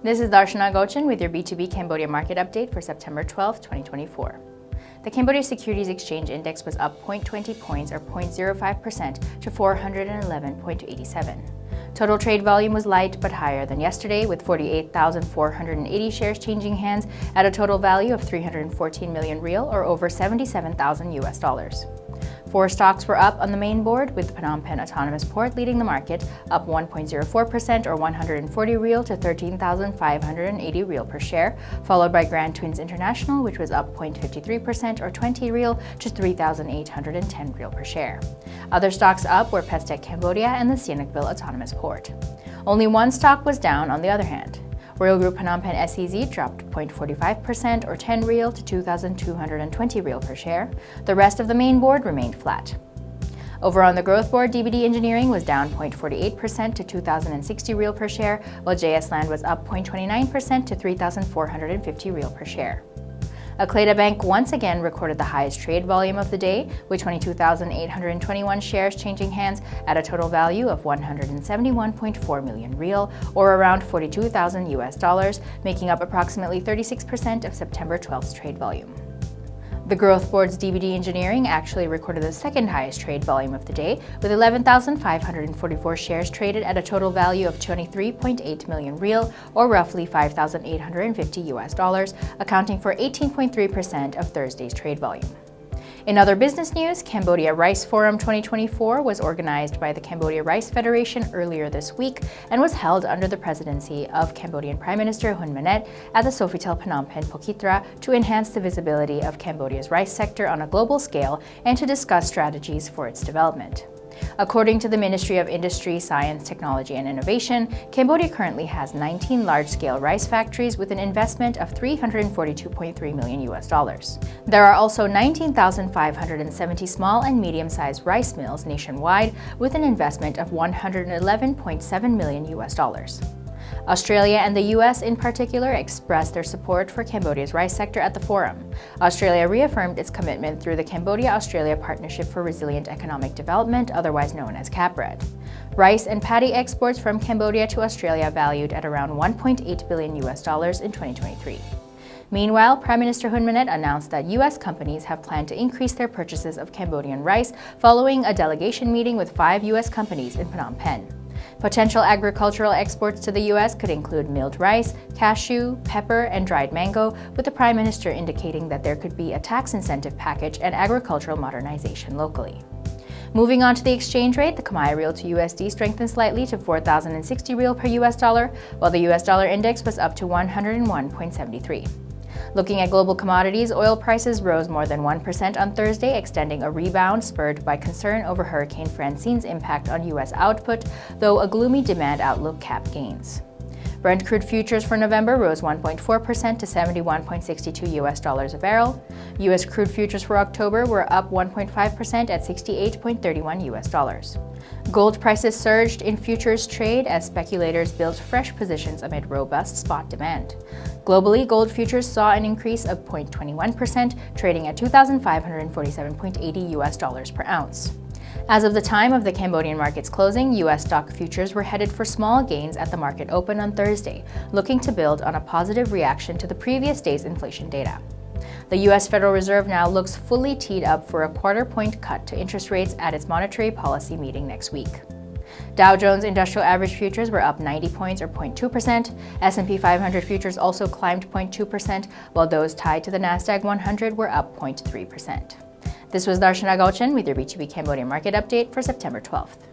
This is Darshana Gochan with your B2B Cambodia Market update for September 12, 2024. The Cambodia Securities Exchange Index was up 0.20 points or 0.05% to 411.87. Total trade volume was light but higher than yesterday, with 48,480 shares changing hands at a total value of 314 million real or over $77,000. 4 stocks were up on the main board, with Phnom Penh Autonomous Port leading the market, up 1.04% or 140 real to 13,580 real per share, followed by Grand Twins International, which was up 0.53% or 20 real to 3,810 real per share. Other stocks up were Pestec Cambodia and the Sihanoukville Autonomous Port. Only one stock was down on the other hand. Royal Group Phnom Penh SEZ dropped 0.45% or 10 real to 2,220 real per share. The rest of the main board remained flat. Over on the growth board, DBD Engineering was down 0.48% to 2,060 real per share, while JS Land was up 0.29% to 3,450 real per share. Akleda Bank once again recorded the highest trade volume of the day, with 22,821 shares changing hands at a total value of 171.4 million real, or around $42,000, making up approximately 36% of September 12th's trade volume. The Growth Board's DBD Engineering actually recorded the second highest trade volume of the day, with 11,544 shares traded at a total value of 23.8 million real, or roughly $5,850, accounting for 18.3% of Thursday's trade volume. In other business news, Cambodia Rice Forum 2024 was organized by the Cambodia Rice Federation earlier this week and was held under the presidency of Cambodian Prime Minister Hun Manet at the Sofitel Phnom Penh Pokitra to enhance the visibility of Cambodia's rice sector on a global scale and to discuss strategies for its development. According to the Ministry of Industry, Science, Technology and Innovation, Cambodia currently has 19 large-scale rice factories with an investment of $342.3 million. There are also 19,570 small and medium-sized rice mills nationwide with an investment of $111.7 million. Australia and the US in particular expressed their support for Cambodia's rice sector at the forum. Australia reaffirmed its commitment through the Cambodia-Australia Partnership for Resilient Economic Development, otherwise known as CAPRED. Rice and paddy exports from Cambodia to Australia valued at around $1.8 billion in 2023. Meanwhile, Prime Minister Hun Manet announced that U.S. companies have planned to increase their purchases of Cambodian rice following a delegation meeting with 5 U.S. companies in Phnom Penh. Potential agricultural exports to the U.S. could include milled rice, cashew, pepper, and dried mango, with the Prime Minister indicating that there could be a tax incentive package and agricultural modernization locally. Moving on to the exchange rate, the Khmer Real to USD strengthened slightly to 4,060 real per US dollar, while the US dollar index was up to 101.73. Looking at global commodities, oil prices rose more than 1% on Thursday, extending a rebound spurred by concern over Hurricane Francine's impact on U.S. output, though a gloomy demand outlook capped gains. Brent crude futures for November rose 1.4% to $71.62 a barrel. U.S. crude futures for October were up 1.5% at $68.31. Gold prices surged in futures trade as speculators built fresh positions amid robust spot demand. Globally, gold futures saw an increase of 0.21%, trading at $2,547.80 per ounce. As of the time of the Cambodian market's closing, U.S. stock futures were headed for small gains at the market open on Thursday, looking to build on a positive reaction to the previous day's inflation data. The U.S. Federal Reserve now looks fully teed up for a quarter-point cut to interest rates at its monetary policy meeting next week. Dow Jones Industrial Average futures were up 90 points or 0.2%. S&P 500 futures also climbed 0.2%, while those tied to the Nasdaq 100 were up 0.3%. This was Darshana Gochan with your B2B Cambodia Market update for September 12th.